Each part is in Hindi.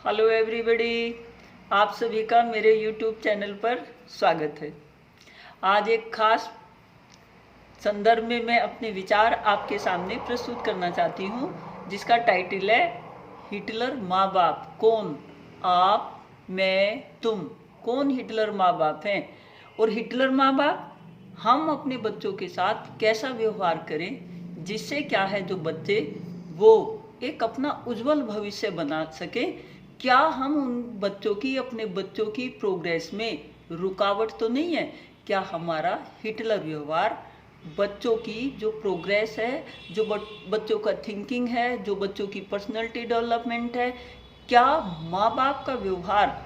हेलो एवरीबॉडी, आप सभी का मेरे यूट्यूब चैनल पर स्वागत है। आज एक खास संदर्भ में मैं अपने विचार आपके सामने प्रस्तुत करना चाहती हूँ, जिसका टाइटल है हिटलर माँ बाप कौन? आप, मैं, तुम, कौन हिटलर माँ बाप हैं? और हिटलर माँ बाप हम अपने बच्चों के साथ कैसा व्यवहार करें जिससे क्या है, जो बच्चे वो एक अपना उज्जवल भविष्य बना सके। क्या हम उन बच्चों की, अपने बच्चों की प्रोग्रेस में रुकावट तो नहीं है? क्या हमारा हिटलर व्यवहार बच्चों की जो प्रोग्रेस है, जो बच्चों का थिंकिंग है, जो बच्चों की पर्सनैलिटी डेवलपमेंट है, क्या माँ बाप का व्यवहार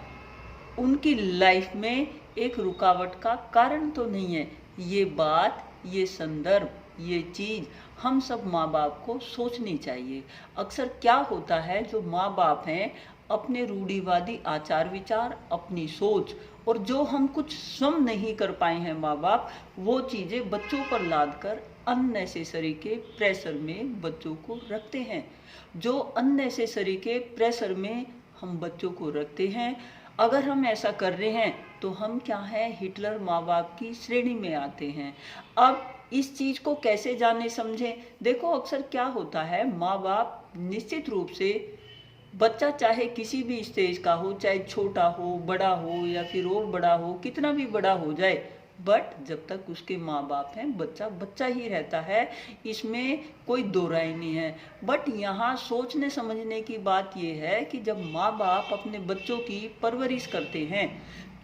उनकी लाइफ में एक रुकावट का कारण तो नहीं है? ये बात, ये संदर्भ, ये चीज़ हम सब माँ बाप को सोचनी चाहिए। अक्सर क्या होता है, जो माँ बाप हैं अपने रूढ़िवादी आचार विचार, अपनी सोच और जो हम कुछ स्वयं नहीं कर पाए हैं माँ बाप, वो चीज़ें बच्चों पर लाद कर अननेसेसरी के प्रेशर में बच्चों को रखते हैं। जो अननेसेसरी के प्रेशर में हम बच्चों को रखते हैं, अगर हम ऐसा कर रहे हैं तो हम क्या है, हिटलर माँ बाप की श्रेणी में आते हैं। अब इस चीज़ को कैसे जाने समझें? देखो, अक्सर क्या होता है, माँ बाप निश्चित रूप से बच्चा चाहे किसी भी स्टेज का हो, चाहे छोटा हो, बड़ा हो या फिर और बड़ा हो, कितना भी बड़ा हो जाए, बट जब तक उसके माँ बाप हैं बच्चा बच्चा ही रहता है, इसमें कोई दो राय नहीं है। बट यहाँ सोचने समझने की बात यह है कि जब माँ बाप अपने बच्चों की परवरिश करते हैं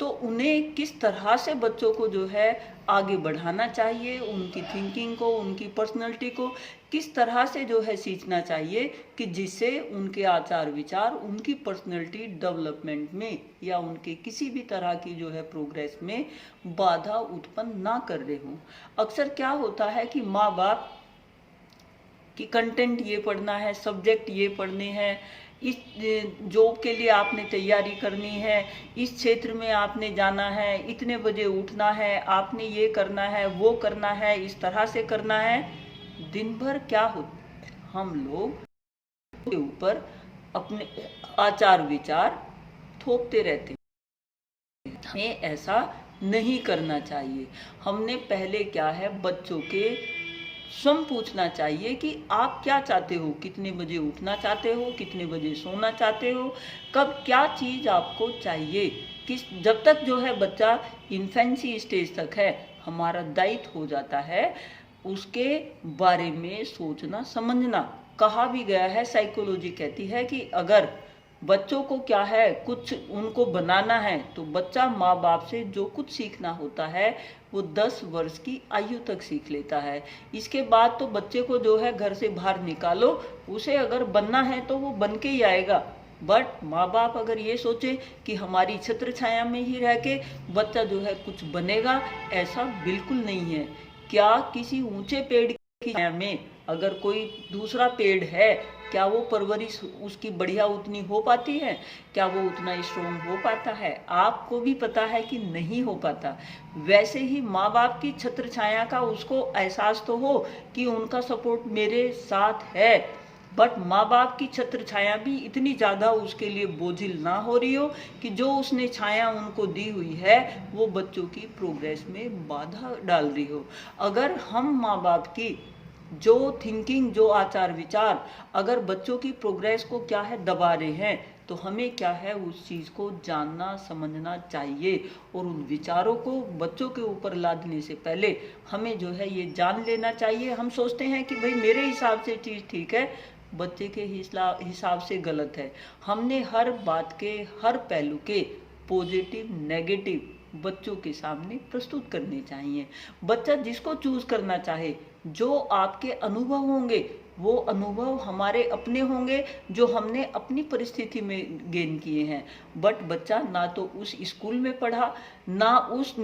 तो उन्हें किस तरह से बच्चों को जो है आगे बढ़ाना चाहिए, उनकी थिंकिंग को, उनकी पर्सनैलिटी को किस तरह से जो है सींचना चाहिए कि जिससे उनके आचार विचार, उनकी पर्सनैलिटी डेवलपमेंट में या उनके किसी भी तरह की जो है प्रोग्रेस में बाधा उत्पन्न ना कर रहे हों। अक्सर क्या होता है कि माँ बाप कि कंटेंट ये पढ़ना है, सब्जेक्ट ये पढ़ने हैं, इस जॉब के लिए आपने तैयारी करनी है, इस क्षेत्र में आपने जाना है, इतने बजे उठना है, आपने ये करना है, वो करना है, इस तरह से करना है। दिन भर क्या होता है, हम लोग के ऊपर अपने आचार विचार थोपते रहते हैं। हमें ऐसा नहीं करना चाहिए। हमने पहले क्या है, बच्चों के स्वयं पूछना चाहिए कि आप क्या चाहते हो, कितने बजे उठना चाहते हो, कितने बजे सोना चाहते हो, कब क्या चीज़ आपको चाहिए, किस जब तक जो है बच्चा इन्फेंसी स्टेज तक है, हमारा दायित्व हो जाता है उसके बारे में सोचना समझना। कहा भी गया है, साइकोलॉजी कहती है कि अगर बच्चों को क्या है, कुछ उनको बनाना है तो बच्चा माँ बाप से जो कुछ सीखना होता है वो 10 वर्ष की आयु तक सीख लेता है। इसके बाद तो बच्चे को जो है घर से बाहर निकालो, उसे अगर बनना है तो वो बन के ही आएगा। बट माँ बाप अगर ये सोचे कि हमारी छत्र छाया में ही रह के बच्चा जो है कुछ बनेगा, ऐसा बिल्कुल नहीं है। क्या किसी ऊंचे पेड़ की छाया में अगर कोई दूसरा पेड़ है, क्या वो परवरिश उसकी बढ़िया उतनी हो पाती है? क्या वो उतना स्ट्रोंग हो पाता है? आपको भी पता है कि नहीं हो पाता। वैसे ही माँ बाप की छत्र छाया का उसको एहसास तो हो कि उनका सपोर्ट मेरे साथ है, बट माँ बाप की छत्र छाया भी इतनी ज़्यादा उसके लिए बोझिल ना हो रही हो कि जो उसने छाया उनको दी हुई है वो बच्चों की प्रोग्रेस में बाधा डाल रही हो। अगर हम माँ बाप की जो थिंकिंग, जो आचार विचार अगर बच्चों की प्रोग्रेस को क्या है दबा रहे हैं, तो हमें क्या है उस चीज़ को जानना समझना चाहिए और उन विचारों को बच्चों के ऊपर लादने से पहले हमें जो है ये जान लेना चाहिए। हम सोचते हैं कि भाई मेरे हिसाब से चीज़ ठीक है, बच्चे के हिसाब से गलत है। हमने हर बात के, हर पहलू के पॉजिटिव नेगेटिव बच्चों के सामने प्रस्तुत करने चाहिए। बच्चा जिसको चूज करना चाहे, जो आपके अनुभव होंगे वो अनुभव हमारे अपने होंगे जो हमने अपनी परिस्थिति में गेन किए हैं। बट बच्चा ना तो उस स्कूल में पढ़ा, ना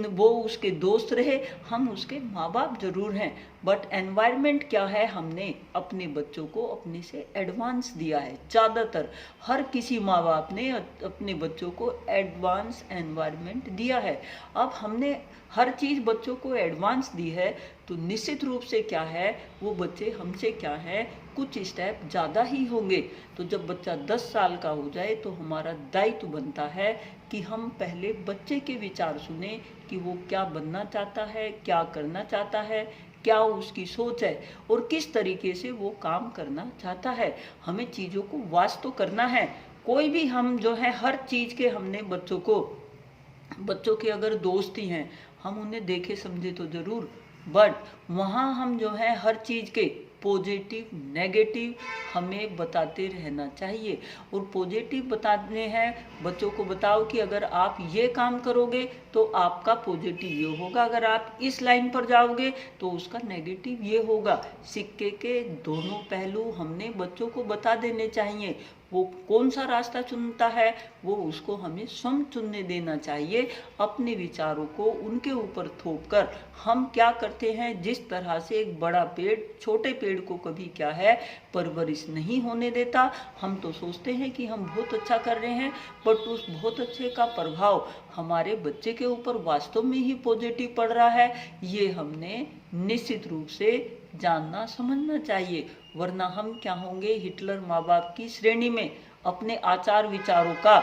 वो उसके दोस्त रहे, हम उसके माँ बाप जरूर हैं, बट एनवायरनमेंट क्या है, हमने अपने बच्चों को अपने से एडवांस दिया है। ज़्यादातर हर किसी माँ बाप ने अपने बच्चों को एडवांस एनवायरनमेंट दिया है। अब हमने हर चीज़ बच्चों को एडवांस दी है, तो निश्चित रूप से क्या है, वो बच्चे हमसे क्या है, कुछ स्टेप ज़्यादा ही होंगे। तो जब बच्चा 10 साल का हो जाए तो हमारा दायित्व बनता है कि हम पहले बच्चे के विचार सुने कि वो क्या बनना चाहता है, क्या करना चाहता है, क्या उसकी सोच है और किस तरीके से वो काम करना चाहता है। हमें चीज़ों को वास्तव करना है। कोई भी हम जो है हर चीज़ के हमने बच्चों के अगर दोस्त ही हैं, हम उन्हें देखे समझे तो ज़रूर, बट वहाँ हम जो है हर चीज़ के पॉजिटिव नेगेटिव हमें बताते रहना चाहिए। और पॉजिटिव बताने हैं, बच्चों को बताओ कि अगर आप ये काम करोगे तो आपका पॉजिटिव ये होगा, अगर आप इस लाइन पर जाओगे तो उसका नेगेटिव ये होगा। सिक्के के दोनों पहलू हमने बच्चों को बता देने चाहिए। वो कौन सा रास्ता चुनता है वो उसको हमें स्वयं चुनने देना चाहिए। अपने विचारों को उनके ऊपर थोप कर हम क्या करते हैं, जिस तरह से एक बड़ा पेड़ छोटे पेड़ को कभी क्या है परवरिश नहीं होने देता। हम तो सोचते हैं कि हम बहुत अच्छा कर रहे हैं, बट उस बहुत अच्छे का प्रभाव हमारे बच्चे के ऊपर वास्तव में ही पॉजिटिव पड़ रहा है, ये हमने निश्चित रूप से जानना समझना चाहिए। वरना हम क्या होंगे, हिटलर माँ बाप की श्रेणी में अपने आचार विचारों का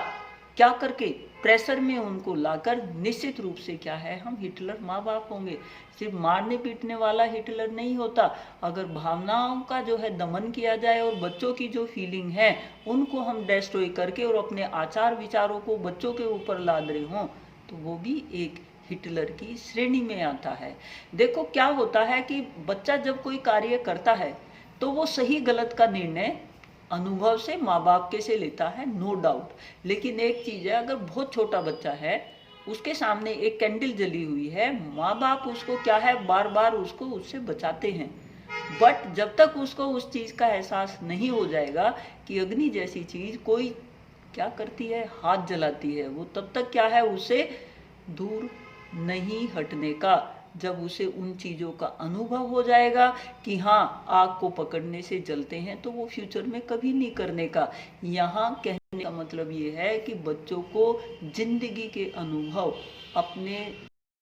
क्या करके प्रेशर में उनको लाकर निश्चित रूप से क्या है, हम हिटलर माँ बाप होंगे। सिर्फ मारने पीटने वाला हिटलर नहीं होता, अगर भावनाओं का जो है दमन किया जाए और बच्चों की जो फीलिंग है उनको हम डिस्ट्रॉय करके और अपने आचार विचारों को बच्चों के ऊपर लाद रहे हों, तो वो भी एक हिटलर की श्रेणी में आता है। देखो क्या होता है कि बच्चा जब कोई कार्य करता है तो वो सही गलत का निर्णय अनुभव से माँ बाप के से लेता है, नो डाउट। लेकिन एक चीज़ है, अगर बहुत छोटा बच्चा है, उसके सामने एक कैंडल जली हुई है, माँ बाप उसको क्या है बार बार उसको उससे बचाते हैं, बट जब तक उसको उस चीज़ का एहसास नहीं हो जाएगा कि अग्नि जैसी चीज़ कोई क्या करती है, हाथ जलाती है, वो तब तक क्या है उसे दूर नहीं हटने का। जब उसे उन चीज़ों का अनुभव हो जाएगा कि हाँ आग को पकड़ने से जलते हैं, तो वो फ्यूचर में कभी नहीं करने का। यहाँ कहने का मतलब ये है कि बच्चों को जिंदगी के अनुभव अपने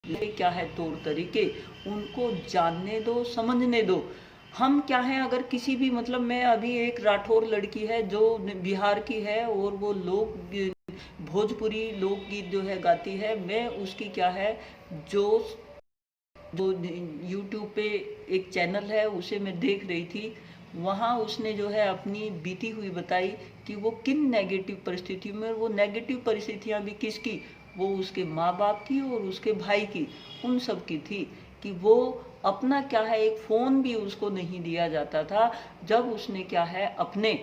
क्या है तौर तरीके उनको जानने दो, समझने दो। हम क्या है, अगर किसी भी मतलब मैं अभी एक राठौर लड़की है जो बिहार की है और वो लोग भोजपुरी लोकगीत जो है गाती है, मैं उसकी क्या है जो यूट्यूब पे एक चैनल है उसे मैं देख रही थी, वहाँ उसने जो है अपनी बीती हुई बताई कि वो किन नेगेटिव परिस्थितियों में, वो नेगेटिव परिस्थितियाँ भी किसकी, वो उसके माँ बाप की और उसके भाई की, उन सब की थी कि वो अपना क्या है एक फ़ोन भी उसको नहीं दिया जाता था। जब उसने क्या है अपने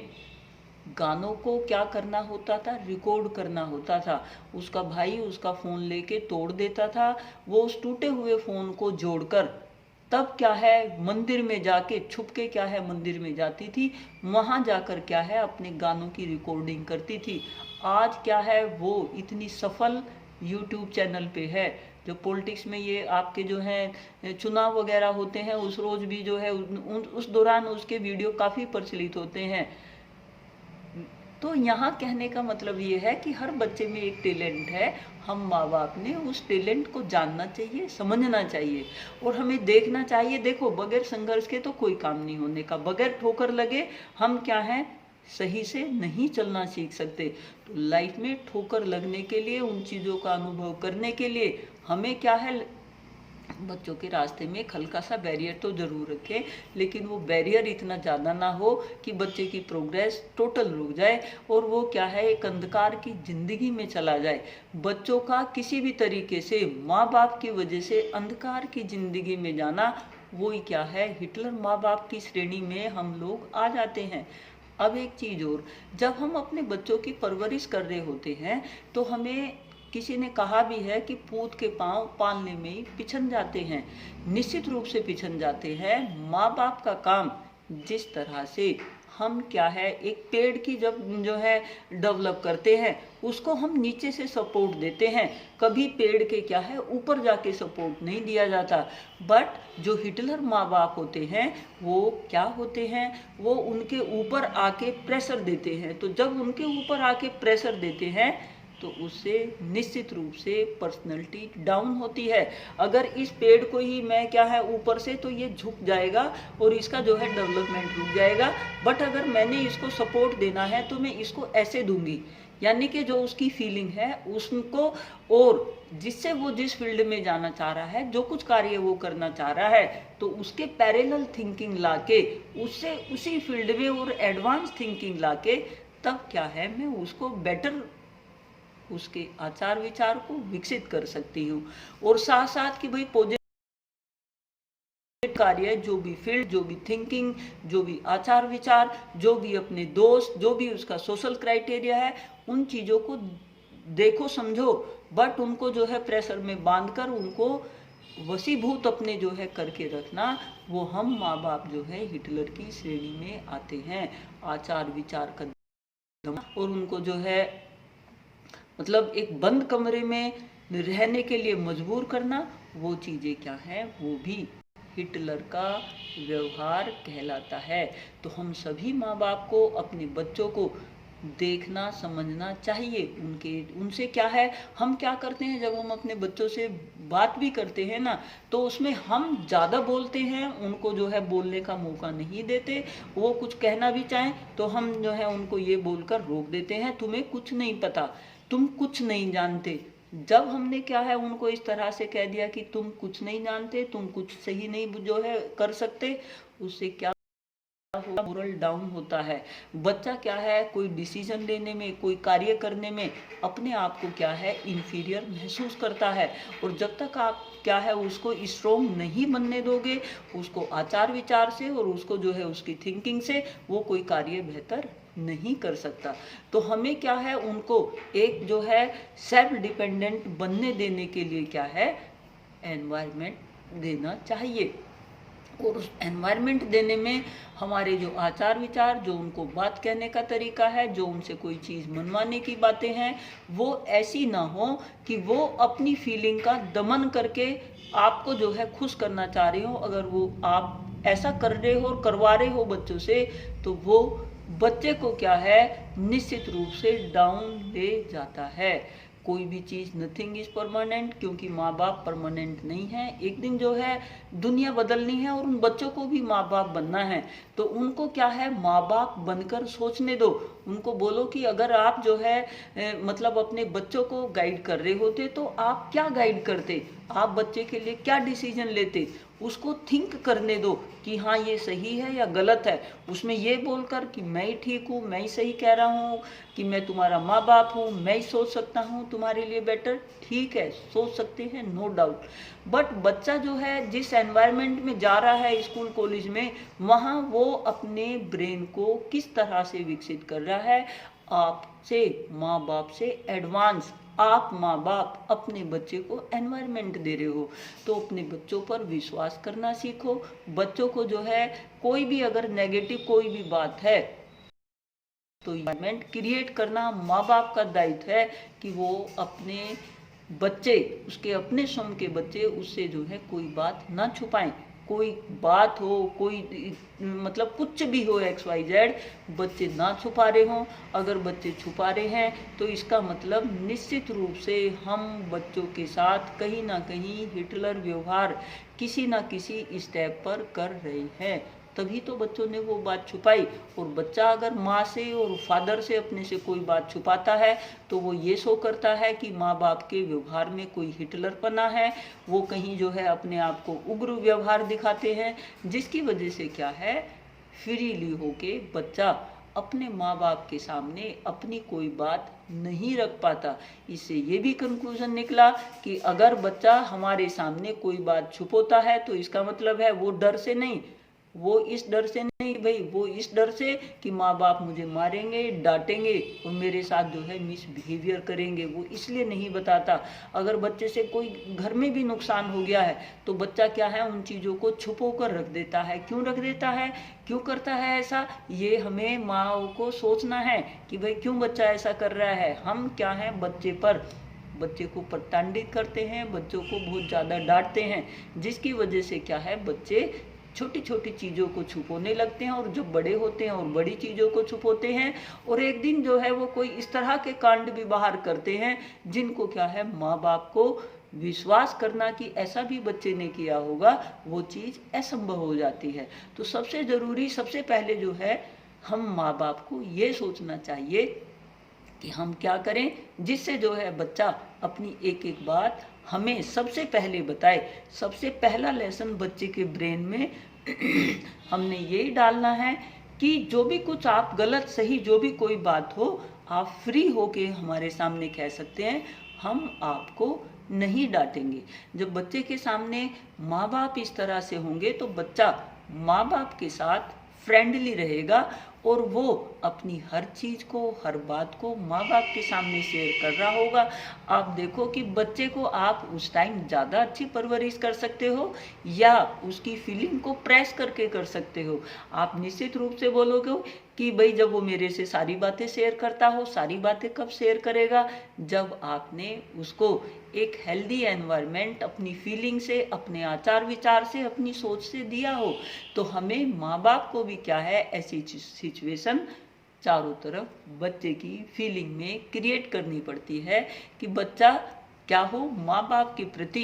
गानों को क्या करना होता था, रिकॉर्ड करना होता था, उसका भाई उसका फ़ोन लेके तोड़ देता था, वो उस टूटे हुए फ़ोन को जोड़कर तब क्या है मंदिर में जाके छुप के क्या है मंदिर में जाती थी, वहाँ जाकर क्या है अपने गानों की रिकॉर्डिंग करती थी। आज क्या है वो इतनी सफल यूट्यूब चैनल पे है। जो पॉलिटिक्स में ये आपके जो हैं चुनाव वगैरह होते हैं, उस रोज़ भी जो है उस दौरान उसके वीडियो काफ़ी प्रचलित होते हैं। तो यहाँ कहने का मतलब ये है कि हर बच्चे में एक टैलेंट है, हम माँ बाप ने उस टैलेंट को जानना चाहिए, समझना चाहिए और हमें देखना चाहिए। देखो बगैर संघर्ष के तो कोई काम नहीं होने का, बगैर ठोकर लगे हम क्या हैं सही से नहीं चलना सीख सकते। तो लाइफ में ठोकर लगने के लिए, उन चीज़ों का अनुभव करने के लिए हमें क्या है बच्चों के रास्ते में एक हल्का सा बैरियर तो जरूर रखें, लेकिन वो बैरियर इतना ज़्यादा ना हो कि बच्चे की प्रोग्रेस टोटल रुक जाए और वो क्या है एक अंधकार की ज़िंदगी में चला जाए। बच्चों का किसी भी तरीके से माँ बाप की वजह से अंधकार की ज़िंदगी में जाना, वही क्या है हिटलर माँ बाप की श्रेणी में हम लोग आ जाते हैं। अब एक चीज़ और, जब हम अपने बच्चों की परवरिश कर रहे होते हैं तो हमें किसी ने कहा भी है कि पूत के पांव पालने में ही पिछन जाते हैं। निश्चित रूप से पिछन जाते हैं। माँ बाप का काम जिस तरह से हम क्या है, एक पेड़ की जब जो है डेवलप करते हैं उसको हम नीचे से सपोर्ट देते हैं, कभी पेड़ के क्या है ऊपर जाके सपोर्ट नहीं दिया जाता। बट जो हिटलर माँ बाप होते हैं वो क्या होते हैं, वो उनके ऊपर आके प्रेशर देते हैं। तो जब उनके ऊपर आके प्रेशर देते हैं तो उससे निश्चित रूप से पर्सनैलिटी डाउन होती है। अगर इस पेड़ को ही मैं क्या है ऊपर से, तो ये झुक जाएगा और इसका जो है डेवलपमेंट रुक जाएगा। बट अगर मैंने इसको सपोर्ट देना है तो मैं इसको ऐसे दूंगी, यानी कि जो उसकी फीलिंग है उसको, और जिससे वो जिस फील्ड में जाना चाह रहा है, जो कुछ कार्य वो करना चाह रहा है, तो उसके पैरेलल थिंकिंग लाके उससे उसी फील्ड में और एडवांस थिंकिंग लाके तब क्या है मैं उसको बेटर उसके आचार विचार को विकसित कर सकती हूँ। और साथ साथ कि भाई पॉजिटिव कार्य, जो भी फील्ड, जो भी थिंकिंग, जो भी आचार विचार, जो भी अपने दोस्त, जो भी उसका सोशल क्राइटेरिया है, उन चीज़ों को देखो समझो, बट उनको जो है प्रेशर में बांधकर उनको वशीभूत अपने जो है करके रखना, वो हम माँ बाप जो है हिटलर की श्रेणी में आते हैं। आचार विचार का और उनको जो है मतलब एक बंद कमरे में रहने के लिए मजबूर करना, वो चीज़ें क्या है, वो भी हिटलर का व्यवहार कहलाता है। तो हम सभी माँ बाप को अपने बच्चों को देखना समझना चाहिए। उनसे क्या है, हम क्या करते हैं जब हम अपने बच्चों से बात भी करते हैं ना, तो उसमें हम ज़्यादा बोलते हैं, उनको जो है बोलने का मौका नहीं देते। वो कुछ कहना भी चाहें तो हम जो है उनको ये बोलकर रोक देते हैं, तुम्हें कुछ नहीं पता, तुम कुछ नहीं जानते। जब हमने क्या है उनको इस तरह से कह दिया कि तुम कुछ नहीं जानते, तुम कुछ सही नहीं जो है कर सकते, उससे क्या मोरल डाउन होता है। बच्चा क्या है कोई डिसीजन लेने में, कोई कार्य करने में अपने आप को क्या है इंफीरियर महसूस करता है। और जब तक आप क्या है उसको स्ट्रोंग नहीं बनने दोगे, उसको आचार विचार से और उसको जो है उसकी थिंकिंग से, वो कोई कार्य बेहतर नहीं कर सकता। तो हमें क्या है उनको एक जो है सेल्फ डिपेंडेंट बनने देने के लिए क्या है एनवायरनमेंट देना चाहिए। और उस एनवायरनमेंट देने में हमारे जो आचार विचार, जो उनको बात कहने का तरीका है, जो उनसे कोई चीज़ मनवाने की बातें हैं, वो ऐसी ना हो कि वो अपनी फीलिंग का दमन करके आपको जो है खुश करना चाह रहे हो। अगर वो आप ऐसा कर रहे हो और करवा रहे हो बच्चों से, तो वो बच्चे को क्या है निश्चित रूप से डाउन ले जाता है। कोई भी चीज़ नथिंग इज परमानेंट, क्योंकि माँ बाप परमानेंट नहीं है। एक दिन जो है दुनिया बदलनी है और उन बच्चों को भी माँ बाप बनना है। तो उनको क्या है माँ बाप बनकर सोचने दो। उनको बोलो कि अगर आप जो है मतलब अपने बच्चों को गाइड कर रहे होते तो आप क्या गाइड करते, आप बच्चे के लिए क्या डिसीजन लेते, उसको थिंक करने दो कि हाँ ये सही है या गलत है। उसमें ये बोलकर कि मैं ही ठीक हूँ, मैं ही सही कह रहा हूँ, कि मैं तुम्हारा माँ बाप हूँ, मैं ही सोच सकता हूँ तुम्हारे लिए बेटर, ठीक है सोच सकते हैं, नो डाउट। बट बच्चा जो है जिस एनवायरनमेंट में जा रहा है स्कूल कॉलेज में, वहाँ वो अपने ब्रेन को किस तरह से विकसित कर रहा है, आपसे माँ बाप से एडवांस आप माँ बाप अपने बच्चे को एनवायरनमेंट दे रहे हो। तो अपने बच्चों पर विश्वास करना सीखो। बच्चों को जो है कोई भी अगर नेगेटिव कोई भी बात है तो एनवायरनमेंट क्रिएट करना माँ बाप का दायित्व है कि वो अपने बच्चे, उसके अपने स्वयं के बच्चे उससे जो है कोई बात ना छुपाएं। कोई बात हो, कोई मतलब कुछ भी हो XYZ, बच्चे ना छुपा रहे हों। अगर बच्चे छुपा रहे हैं तो इसका मतलब निश्चित रूप से हम बच्चों के साथ कहीं ना कहीं हिटलर व्यवहार किसी ना किसी स्टेप पर कर रहे हैं, तभी तो बच्चों ने वो बात छुपाई। और बच्चा अगर माँ से और फादर से अपने से कोई बात छुपाता है तो वो ये शो करता है कि माँ बाप के व्यवहार में कोई हिटलरपना है, वो कहीं जो है अपने आप को उग्र व्यवहार दिखाते हैं, जिसकी वजह से क्या है फ्रीली होके बच्चा अपने माँ बाप के सामने अपनी कोई बात नहीं रख पाता। इससे ये भी कंक्लूजन निकला कि अगर बच्चा हमारे सामने कोई बात छुपाता है तो इसका मतलब है वो डर से नहीं, वो इस डर से नहीं भाई, वो इस डर से कि माँ बाप मुझे मारेंगे, डांटेंगे और मेरे साथ जो है मिसबिहेवियर करेंगे, वो इसलिए नहीं बताता। अगर बच्चे से कोई घर में भी नुकसान हो गया है तो बच्चा क्या है, उन चीज़ों को छुपो कर रख देता है। क्यों रख देता है, क्यों करता है ऐसा, ये हमें माँ को सोचना है कि भाई क्यों बच्चा ऐसा कर रहा है। हम क्या है, बच्चे को प्रताड़ित करते हैं, बच्चों को बहुत ज़्यादा डांटते हैं, जिसकी वजह से क्या है, बच्चे छोटी छोटी चीज़ों को छुपोने लगते हैं और जब बड़े होते हैं और बड़ी चीज़ों को छुपोते हैं और एक दिन जो है वो कोई इस तरह के कांड भी बाहर करते हैं जिनको क्या है, माँ बाप को विश्वास करना कि ऐसा भी बच्चे ने किया होगा, वो चीज़ असंभव हो जाती है। तो सबसे ज़रूरी, सबसे पहले जो है, हम माँ बाप को ये सोचना चाहिए कि हम क्या करें जिससे जो है बच्चा अपनी एक एक बात हमें सबसे पहले बताए। सबसे पहला लेसन बच्चे के ब्रेन में हमने यही डालना है कि जो भी कुछ आप गलत सही जो भी कोई बात हो, आप फ्री होके हमारे सामने कह सकते हैं, हम आपको नहीं डांटेंगे। जब बच्चे के सामने माँ बाप इस तरह से होंगे तो बच्चा माँ बाप के साथ फ्रेंडली रहेगा और वो अपनी हर चीज़ को, हर बात को माँ बाप के सामने शेयर कर रहा होगा। आप देखो कि बच्चे को आप उस टाइम ज़्यादा अच्छी परवरिश कर सकते हो या उसकी फीलिंग को प्रेस करके कर सकते हो। आप निश्चित रूप से बोलोगे कि भाई जब वो मेरे से सारी बातें शेयर करता हो, सारी बातें कब शेयर करेगा, जब आपने उसको एक हेल्दी एनवायरनमेंट अपनी फीलिंग से, अपने आचार विचार से, अपनी सोच से दिया हो। तो हमें माँ बाप को भी क्या है, ऐसी सिचुएशन चारों तरफ बच्चे की फीलिंग में क्रिएट करनी पड़ती है कि बच्चा क्या हो, माँ बाप के प्रति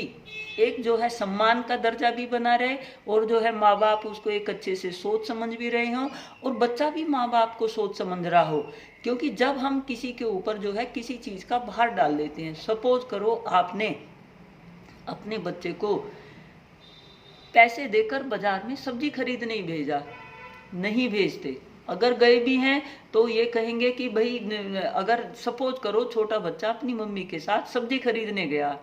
एक जो है सम्मान का दर्जा भी बना रहे और जो है माँ बाप उसको एक अच्छे से सोच समझ भी रहे हों और बच्चा भी माँ बाप को सोच समझ रहा हो। क्योंकि जब हम किसी के ऊपर जो है किसी चीज़ का भार डाल देते हैं, सपोज करो आपने अपने बच्चे को पैसे देकर बाजार में सब्जी खरीदने ही भेजा, नहीं भेजते। अगर गए भी हैं तो ये कहेंगे कि भाई, अगर सपोज करो छोटा बच्चा अपनी मम्मी के साथ सब्जी खरीदने गया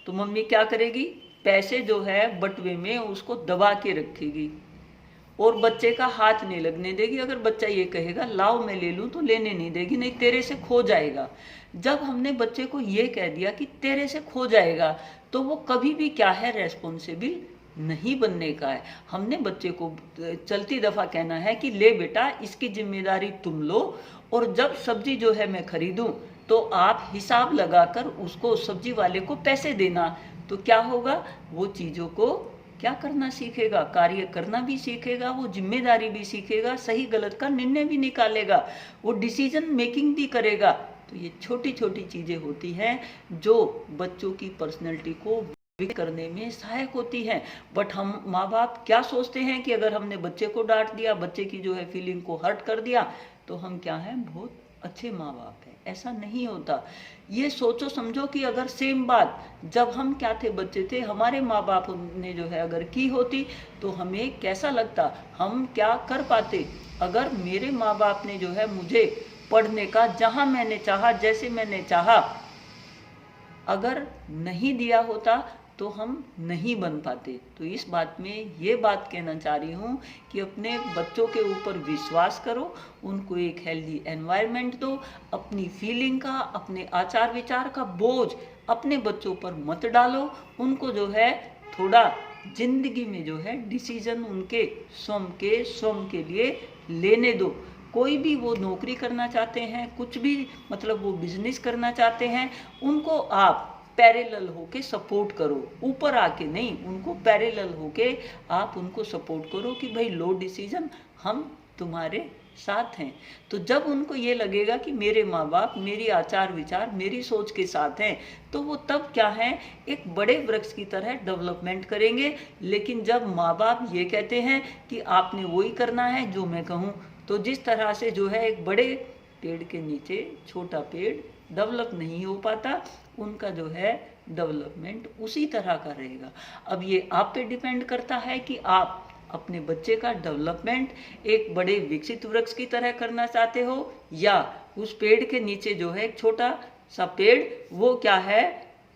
तो मम्मी क्या करेगी, पैसे जो है बटुए में उसको दबा के रखेगी और बच्चे का हाथ नहीं लगने देगी। अगर बच्चा ये कहेगा लाओ मैं ले लूं तो लेने नहीं देगी, नहीं तेरे से खो जाएगा। जब हमने बच्चे को ये कह दिया कि तेरे से खो जाएगा तो वो कभी भी क्या है, रेस्पॉन्सिबल नहीं बनने का है। हमने बच्चे को चलती दफा कहना है कि ले बेटा इसकी जिम्मेदारी तुम लो और जब सब्जी जो है मैं खरीदूं तो आप हिसाब लगाकर उसको सब्जी वाले को पैसे देना। तो क्या होगा, वो चीज़ों को क्या करना सीखेगा, कार्य करना भी सीखेगा, वो जिम्मेदारी भी सीखेगा, सही गलत का निर्णय भी निकालेगा, वो डिसीजन मेकिंग भी करेगा। तो ये छोटी छोटी चीज़ें होती हैं जो बच्चों की पर्सनैलिटी को करने में सहायक होती हैं। बट हम माँ बाप क्या सोचते हैं कि अगर हमने बच्चे को डांट दिया, बच्चे की जो है फीलिंग को हर्ट कर दिया तो हम क्या हैं, बहुत अच्छे माँ बाप हैं। ऐसा नहीं होता। ये सोचो समझो कि अगर सेम बात जब हम क्या थे, बच्चे थे, हमारे माँ बाप ने जो है अगर की होती तो हमें कैसा लगता, हम क्या कर पाते। अगर मेरे माँ बाप ने जो है मुझे पढ़ने का जहाँ मैंने चाहा, जैसे मैंने चाहा, अगर नहीं दिया होता तो हम नहीं बन पाते। तो इस बात में ये बात कहना चाह रही हूँ कि अपने बच्चों के ऊपर विश्वास करो, उनको एक हेल्दी एनवायरनमेंट दो, अपनी फीलिंग का, अपने आचार विचार का बोझ अपने बच्चों पर मत डालो, उनको जो है थोड़ा जिंदगी में जो है डिसीजन उनके स्वयं के लिए लेने दो। कोई भी वो नौकरी करना चाहते हैं, कुछ भी मतलब वो बिजनेस करना चाहते हैं, उनको आप पैरेलल होके सपोर्ट करो, ऊपर आके नहीं, उनको पैरेलल होके आप उनको सपोर्ट करो कि भाई लो डिसीजन, हम तुम्हारे साथ हैं। तो जब उनको ये लगेगा कि मेरे माँ बाप मेरी आचार विचार मेरी सोच के साथ हैं, तो वो तब क्या है, एक बड़े वृक्ष की तरह डेवलपमेंट करेंगे। लेकिन जब माँ बाप ये कहते हैं कि आपने वही करना है जो मैं कहूँ, तो जिस तरह से जो है एक बड़े पेड़ के नीचे छोटा पेड़ डेवलप नहीं हो पाता, उनका जो है डेवलपमेंट उसी तरह का रहेगा। अब ये आप पे डिपेंड करता है कि आप अपने बच्चे का डेवलपमेंट एक बड़े विकसित वृक्ष की तरह करना चाहते हो या उस पेड़ के नीचे जो है एक छोटा सा पेड़, वो क्या है,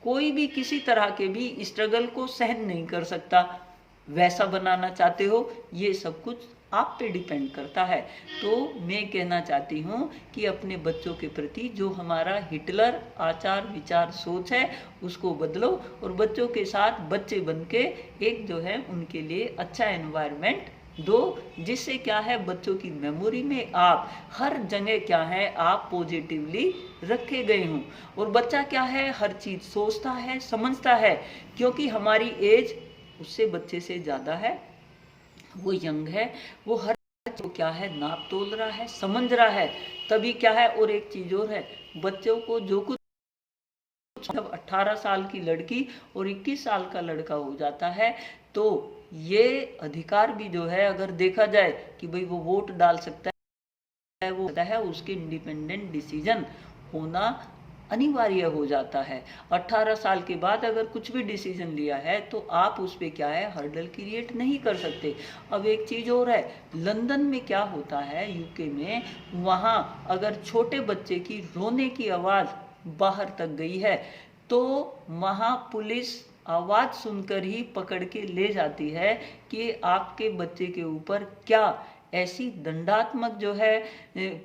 कोई भी किसी तरह के भी स्ट्रगल को सहन नहीं कर सकता, वैसा बनाना चाहते हो, ये सब कुछ आप पे डिपेंड करता है। तो मैं कहना चाहती हूँ कि अपने बच्चों के प्रति जो हमारा हिटलर आचार विचार सोच है उसको बदलो, और बच्चों के साथ बच्चे बन के एक जो है उनके लिए अच्छा एनवायरनमेंट दो, जिससे क्या है बच्चों की मेमोरी में आप हर जगह क्या है आप पॉजिटिवली रखे गए हों। और बच्चा क्या है हर चीज़ सोचता है समझता है, क्योंकि हमारी एज उससे बच्चे से ज़्यादा है, वो यंग है, वो हर को क्या है नाप तोल रहा है समझ रहा है। तभी क्या है, और एक चीज़ और है, बच्चों को जो कुछ जब 18 साल की लड़की और 21 साल का लड़का हो जाता है तो ये अधिकार भी जो है अगर देखा जाए कि भाई वो वोट डाल सकता है, वो है उसके इंडिपेंडेंट डिसीजन होना अनिवार्य हो जाता है। 18 साल के बाद अगर कुछ भी डिसीजन लिया है तो आप उस पर क्या है हर्डल क्रिएट नहीं कर सकते। अब एक चीज़ और है, लंदन में क्या होता है यूके में, वहाँ अगर छोटे बच्चे की रोने की आवाज़ बाहर तक गई है तो वहाँ पुलिस आवाज़ सुनकर ही पकड़ के ले जाती है कि आपके बच्चे के ऊपर क्या ऐसी दंडात्मक जो है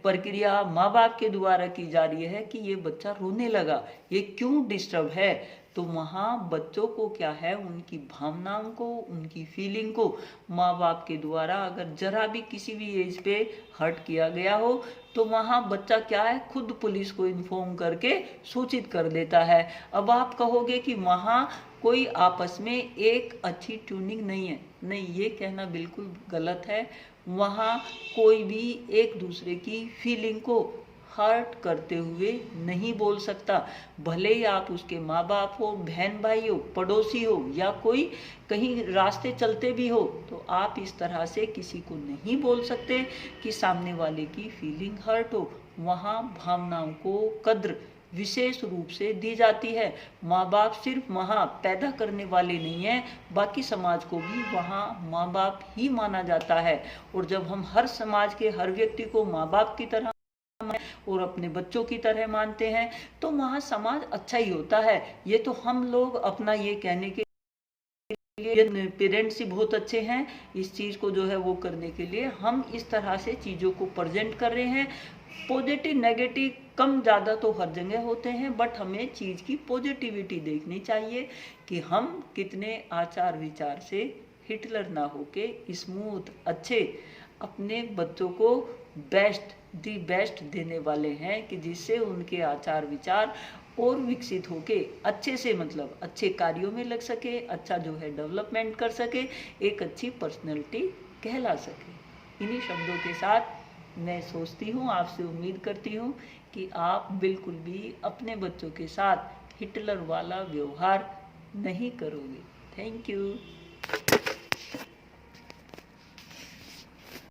प्रक्रिया माँ बाप के द्वारा की जा रही है कि ये बच्चा रोने लगा, ये क्यों डिस्टर्ब है। तो वहाँ बच्चों को क्या है उनकी भावनाओं को उनकी फीलिंग को माँ बाप के द्वारा अगर जरा भी किसी भी एज पे हर्ट किया गया हो तो वहाँ बच्चा क्या है खुद पुलिस को इन्फॉर्म करके सूचित कर देता है। अब आप कहोगे कि वहाँ कोई आपस में एक अच्छी ट्यूनिंग नहीं है, नहीं, ये कहना बिल्कुल गलत है। वहाँ कोई भी एक दूसरे की फीलिंग को हर्ट करते हुए नहीं बोल सकता, भले ही आप उसके माँ बाप हो, बहन भाई हो, पड़ोसी हो, या कोई कहीं रास्ते चलते भी हो, तो आप इस तरह से किसी को नहीं बोल सकते कि सामने वाले की फीलिंग हर्ट हो। वहाँ भावनाओं को कद्र विशेष रूप से दी जाती है। माँ बाप सिर्फ वहाँ पैदा करने वाले नहीं हैं, बाकी समाज को भी वहाँ माँ बाप ही माना जाता है। और जब हम हर समाज के हर व्यक्ति को माँ बाप की तरह और अपने बच्चों की तरह मानते हैं तो वहाँ समाज अच्छा ही होता है। ये तो हम लोग अपना ये कहने के लिए पेरेंट्स ही बहुत अच्छे हैं, इस चीज़ को जो है वो करने के लिए हम इस तरह से चीज़ों को प्रेजेंट कर रहे हैं। पॉजिटिव नेगेटिव कम ज़्यादा तो हर जगह होते हैं, बट हमें चीज़ की पॉजिटिविटी देखनी चाहिए कि हम कितने आचार विचार से हिटलर ना होके स्मूथ अच्छे अपने बच्चों को दी बेस्ट देने वाले हैं, कि जिससे उनके आचार विचार और विकसित होके अच्छे से मतलब अच्छे कार्यों में लग सके, अच्छा जो है डेवलपमेंट कर सके, एक अच्छी पर्सनैलिटी कहला सके। इन्हीं शब्दों के साथ मैं सोचती हूँ, आपसे उम्मीद करती हूँ कि आप बिल्कुल भी अपने बच्चों के साथ हिटलर वाला व्यवहार नहीं करोगे। Thank you.